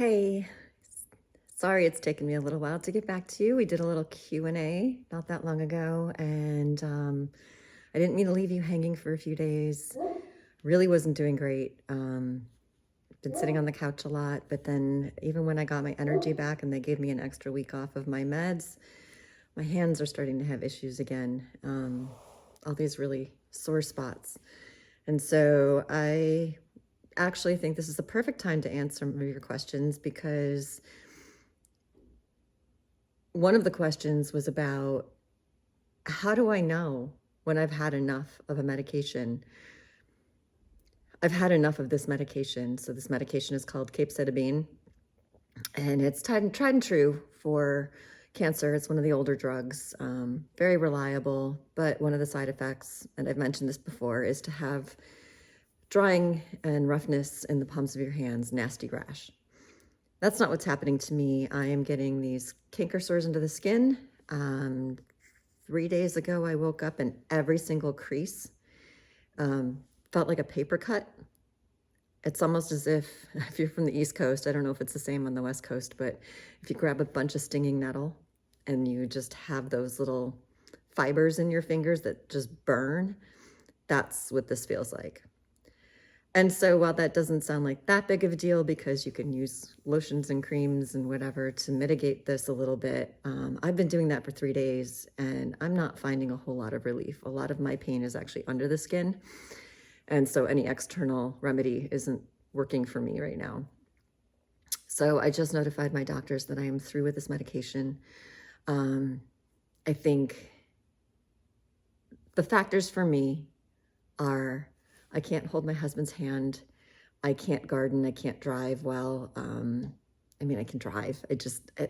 Hey, sorry it's taken me a little while to get back to you. We did a little Q&A not that long ago, and I didn't mean to leave you hanging for a few days. Really wasn't doing great. Been sitting on the couch a lot, but then even when I got my energy back and they gave me an extra week off of my meds, my hands are starting to have issues again. All these really sore spots. And so I actually think this is the perfect time to answer some of your questions, because one of the questions was about, how do I know when I've had enough of a medication? I've had enough of this medication. So this medication is called Capecitabine, and it's tried and true for cancer. It's one of the older drugs, very reliable, but one of the side effects, and I've mentioned this before, is to have drying and roughness in the palms of your hands, nasty rash. That's not what's happening to me. I am getting these canker sores into the skin. 3 days ago, I woke up and every single crease felt like a paper cut. It's almost as if you're from the East Coast, I don't know if it's the same on the West Coast, but if you grab a bunch of stinging nettle and you just have those little fibers in your fingers that just burn, that's what this feels like. And so while that doesn't sound like that big of a deal, because you can use lotions and creams and whatever to mitigate this a little bit, I've been doing that for 3 days and I'm not finding a whole lot of relief. A lot of my pain is actually under the skin. And so any external remedy isn't working for me right now. So I just notified my doctors that I am through with this medication. I think the factors for me are, I can't hold my husband's hand. I can't garden. I can't drive well. I mean, I can drive.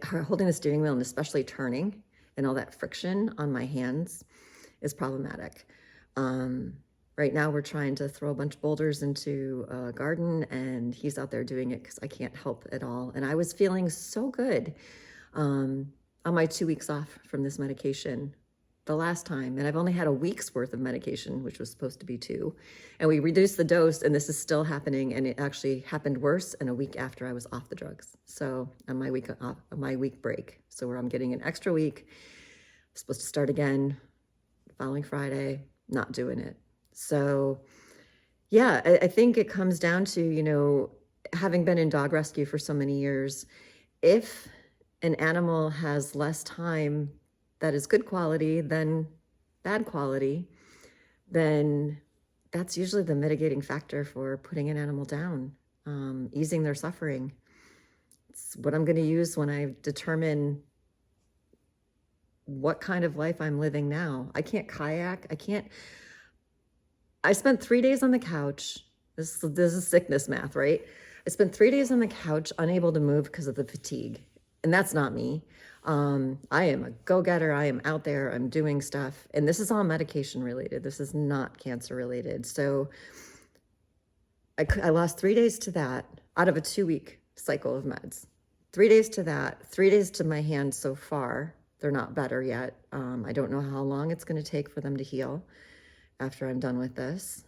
Holding the steering wheel and especially turning and all that friction on my hands is problematic. Right now we're trying to throw a bunch of boulders into a garden and he's out there doing it because I can't help at all. And I was feeling so good on my 2 weeks off from this medication the last time, and I've only had a week's worth of medication, which was supposed to be 2, and we reduced the dose, and this is still happening, and it actually happened worse in a week after I was off the drugs. So on my week break, so where I'm getting an extra week, I'm supposed to start again the following Friday, not doing it. So yeah, I think it comes down to, having been in dog rescue for so many years, if an animal has less time that is good quality than bad quality, then that's usually the mitigating factor for putting an animal down, easing their suffering. It's what I'm going to use when I determine what kind of life I'm living now. I can't kayak. I spent 3 days on the couch. This is sickness math, right? I spent 3 days on the couch, unable to move because of the fatigue. And that's not me. I am a go-getter. I am out there. I'm doing stuff. And this is all medication related. This is not cancer related. So I lost 3 days to that out of a 2-week cycle of meds. 3 days to that, 3 days to my hands so far. They're not better yet. I don't know how long it's going to take for them to heal after I'm done with this.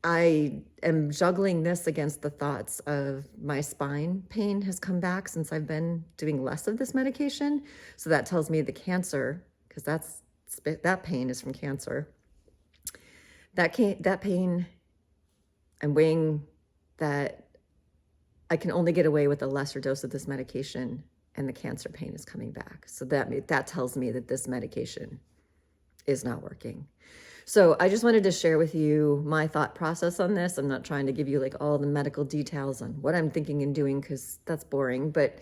I am juggling this against the thoughts of my spine pain has come back since I've been doing less of this medication. So that tells me the cancer, because that pain is from cancer. That pain, I'm weighing that I can only get away with a lesser dose of this medication, and the cancer pain is coming back. So that tells me that this medication is not working. So I just wanted to share with you my thought process on this. I'm not trying to give you like all the medical details on what I'm thinking and doing, because that's boring, but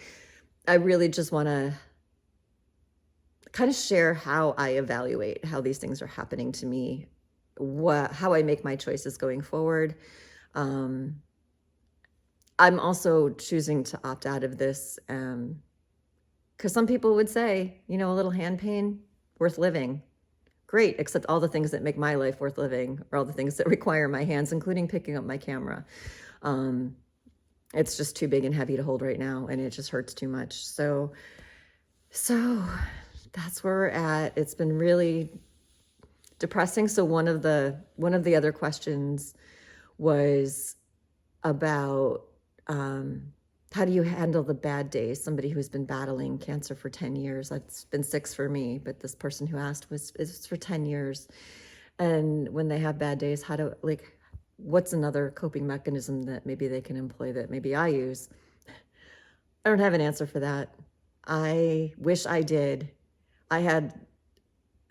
I really just want to kind of share how I evaluate how these things are happening to me, how I make my choices going forward. I'm also choosing to opt out of this because some people would say, a little hand pain, worth living. Great, except all the things that make my life worth living are all the things that require my hands, including picking up my camera. It's just too big and heavy to hold right now, and it just hurts too much. So that's where we're at. It's been really depressing. So one of the other questions was about how do you handle the bad days? Somebody who's been battling cancer for 10 years. It's been 6 for me, but this person who asked is for 10 years. And when they have bad days, what's another coping mechanism that maybe they can employ that maybe I use? I don't have an answer for that. I wish I did. I had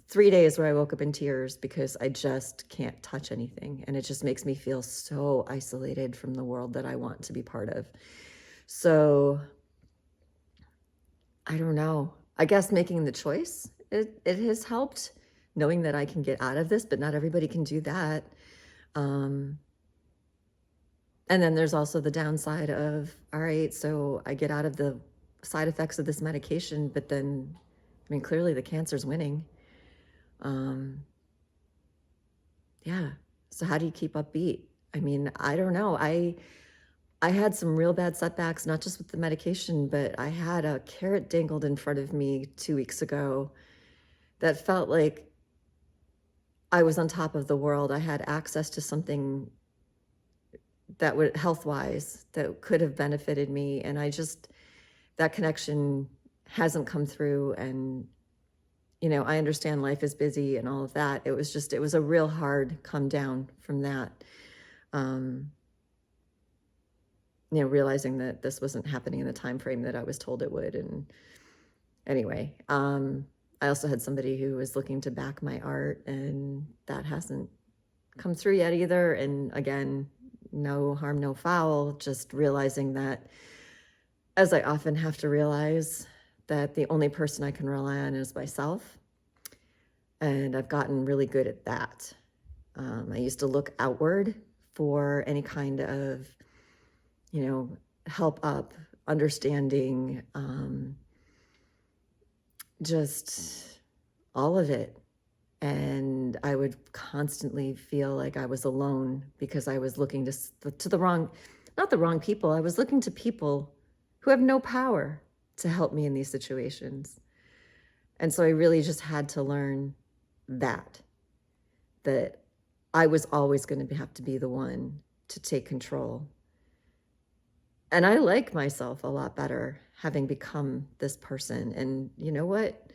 3 days where I woke up in tears because I just can't touch anything. And it just makes me feel so isolated from the world that I want to be part of. So I don't know. I guess making the choice, it has helped, knowing that I can get out of this, but not everybody can do that. And then there's also the downside of, all right, so I get out of the side effects of this medication, but then, I mean, clearly the cancer's winning. Yeah. So how do you keep upbeat? I mean, I don't know. I had some real bad setbacks, not just with the medication, but I had a carrot dangled in front of me 2 weeks ago that felt like I was on top of the world. I had access to something that would, health-wise, that could have benefited me. And that connection hasn't come through. And, I understand life is busy and all of that. It was a real hard come down from that. Realizing that this wasn't happening in the time frame that I was told it would. And anyway, I also had somebody who was looking to back my art, and that hasn't come through yet either. And again, no harm, no foul, just realizing that, as I often have to realize, that the only person I can rely on is myself. And I've gotten really good at that. I used to look outward for any kind of, help up, understanding, just all of it. And I would constantly feel like I was alone because I was looking to the wrong, not the wrong people. I was looking to people who have no power to help me in these situations. And so I really just had to learn that I was always going to have to be the one to take control. And I like myself a lot better having become this person. And you know what?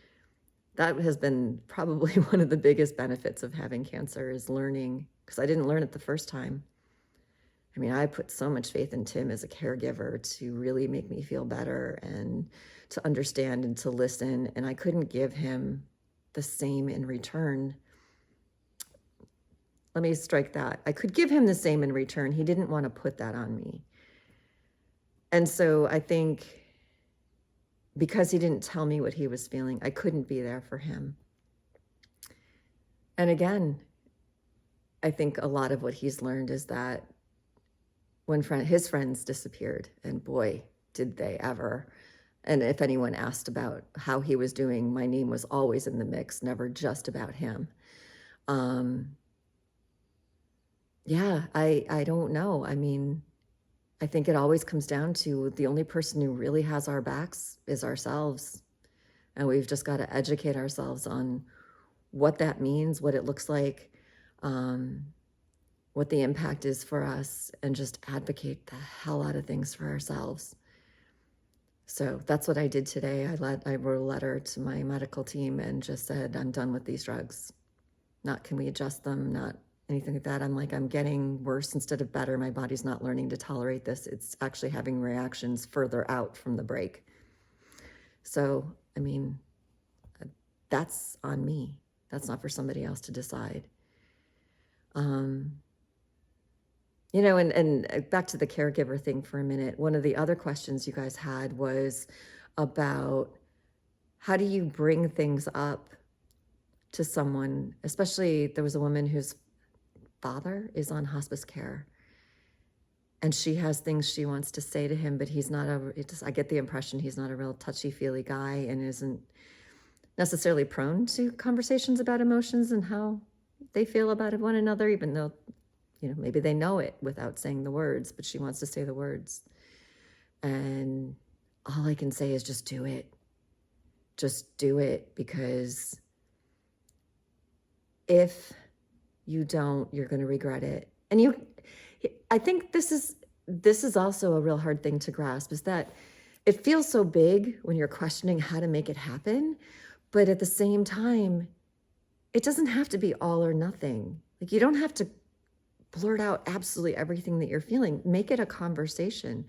That has been probably one of the biggest benefits of having cancer, is learning, because I didn't learn it the first time. I mean, I put so much faith in Tim as a caregiver to really make me feel better and to understand and to listen. And I couldn't give him the same in return. Let me strike that. I could give him the same in return. He didn't want to put that on me. And so I think because he didn't tell me what he was feeling, I couldn't be there for him. And again, I think a lot of what he's learned is that when his friends disappeared, and boy, did they ever. And if anyone asked about how he was doing, my name was always in the mix, never just about him. Yeah, I don't know. I mean, I think it always comes down to the only person who really has our backs is ourselves. And we've just got to educate ourselves on what that means, what it looks like, what the impact is for us, and just advocate the hell out of things for ourselves. So that's what I did today. I wrote a letter to my medical team and just said, I'm done with these drugs. Not can we adjust them, not anything like that. I'm like, I'm getting worse instead of better. My body's not learning to tolerate this. It's actually having reactions further out from the break. So, I mean, that's on me. That's not for somebody else to decide. And back to the caregiver thing for a minute. One of the other questions you guys had was about how do you bring things up to someone, especially there was a woman whose father is on hospice care, and she has things she wants to say to him, but he's not I get the impression he's not a real touchy-feely guy and isn't necessarily prone to conversations about emotions and how they feel about one another, even though, maybe they know it without saying the words, but she wants to say the words. And all I can say is just do it. Just do it, because if you don't, you're going to regret it. And I think this is also a real hard thing to grasp, is that it feels so big when you're questioning how to make it happen, but at the same time, it doesn't have to be all or nothing. Like, you don't have to blurt out absolutely everything that you're feeling. Make it a conversation.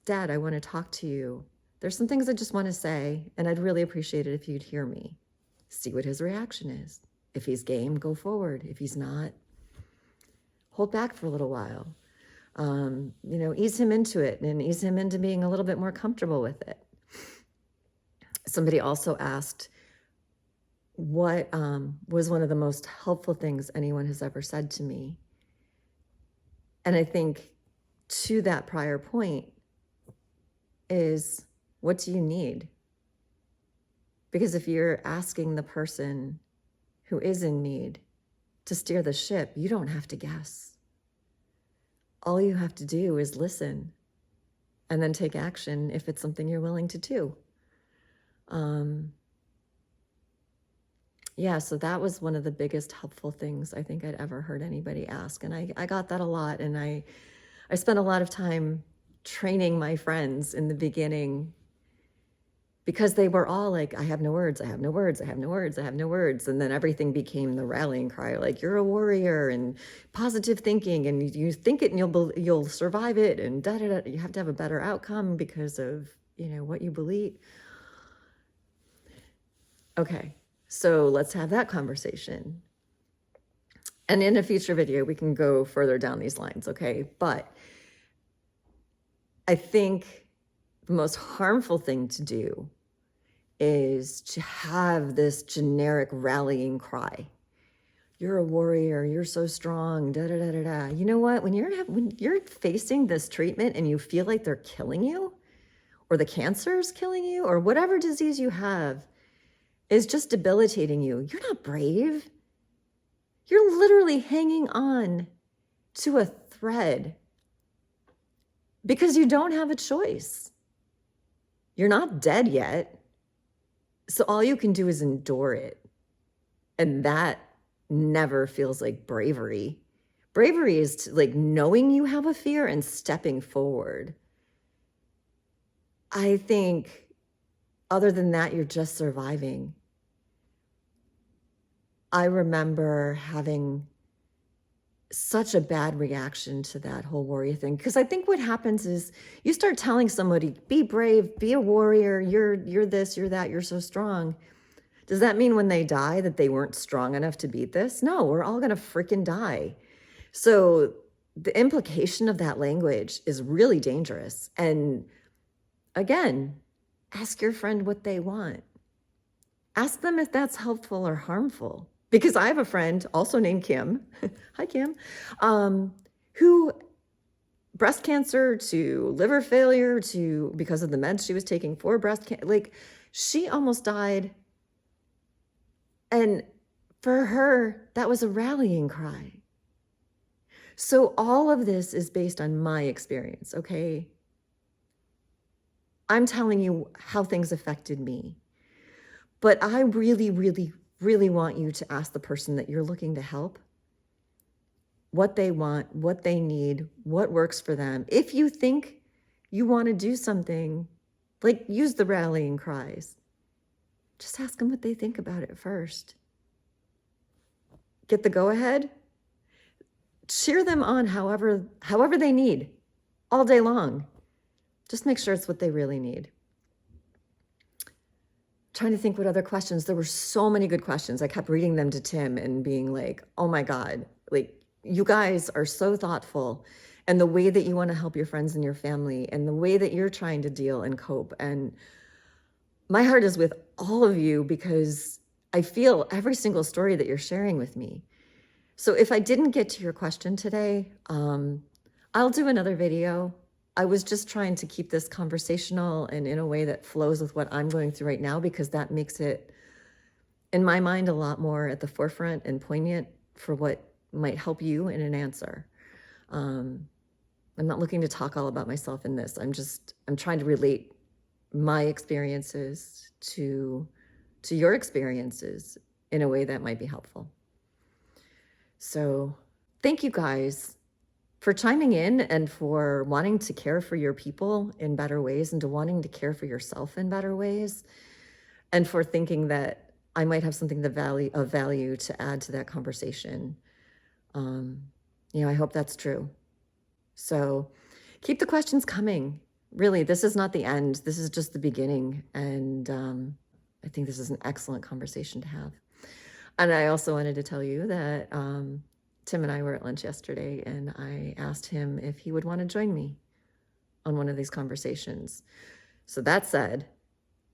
Dad, I want to talk to you. There's some things I just want to say, and I'd really appreciate it if you'd hear me. See what his reaction is. If he's game, go forward. If he's not, hold back for a little while. Ease him into it and ease him into being a little bit more comfortable with it. Somebody also asked, what was one of the most helpful things anyone has ever said to me? And I think to that prior point is, what do you need? Because if you're asking the person who is in need to steer the ship, you don't have to guess. All you have to do is listen and then take action if it's something you're willing to do. So that was one of the biggest helpful things I think I'd ever heard anybody ask. And I got that a lot. And I spent a lot of time training my friends in the beginning, because they were all like, I have no words, I have no words, I have no words, I have no words. And then everything became the rallying cry, like, you're a warrior and positive thinking, and you think it and you'll survive it, and you have to have a better outcome because of, what you believe. Okay, so let's have that conversation. And in a future video, we can go further down these lines, okay? But I think the most harmful thing to do is to have this generic rallying cry. You're a warrior, you're so strong, da da da da da. You know what? When you're facing this treatment and you feel like they're killing you, or the cancer's killing you, or whatever disease you have is just debilitating you, you're not brave. You're literally hanging on to a thread because you don't have a choice. You're not dead yet. So all you can do is endure it. And that never feels like bravery. Bravery is like knowing you have a fear and stepping forward. I think other than that, you're just surviving. I remember having such a bad reaction to that whole warrior thing, because I think what happens is you start telling somebody, be brave, be a warrior, you're this, you're that, you're so strong. Does that mean when they die that they weren't strong enough to beat this? No, we're all gonna freaking die. So the implication of that language is really dangerous. And again, ask your friend what they want. Ask them if that's helpful or harmful. Because I have a friend also named Kim, hi Kim, who breast cancer to liver failure to, because of the meds she was taking for breast cancer, like, she almost died. And for her, that was a rallying cry. So all of this is based on my experience, okay? I'm telling you how things affected me. But I really, really, really want you to ask the person that you're looking to help what they want, what they need, what works for them. If you think you want to do something, like, use the rallying cries. Just ask them what they think about it first. Get the go-ahead. Cheer them on however they need, all day long. Just make sure it's what they really need. Trying to think what other questions. There were so many good questions. I kept reading them to Tim and being like, oh my God, like, you guys are so thoughtful, and the way that you want to help your friends and your family, and the way that you're trying to deal and cope. And my heart is with all of you, because I feel every single story that you're sharing with me. So if I didn't get to your question today, I'll do another video. I was just trying to keep this conversational and in a way that flows with what I'm going through right now, because that makes it, in my mind, a lot more at the forefront and poignant for what might help you in an answer. I'm not looking to talk all about myself in this. I'm trying to relate my experiences to your experiences in a way that might be helpful. So thank you guys for chiming in and for wanting to care for your people in better ways and to wanting to care for yourself in better ways, and for thinking that I might have something of value to add to that conversation. I hope that's true. So keep the questions coming. Really, this is not the end. This is just the beginning. And I think this is an excellent conversation to have. And I also wanted to tell you that Tim and I were at lunch yesterday, and I asked him if he would want to join me on one of these conversations. So that said,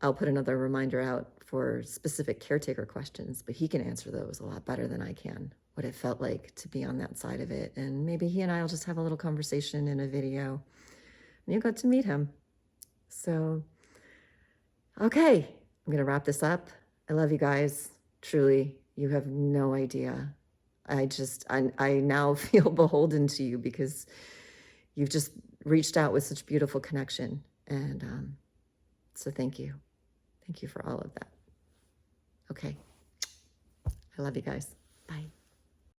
I'll put another reminder out for specific caretaker questions, but he can answer those a lot better than I can, what it felt like to be on that side of it. And maybe he and I will just have a little conversation in a video, and you got to meet him. So, okay, I'm going to wrap this up. I love you guys. Truly, you have no idea. I now feel beholden to you because you've just reached out with such beautiful connection. And so thank you. Thank you for all of that. Okay. I love you guys. Bye.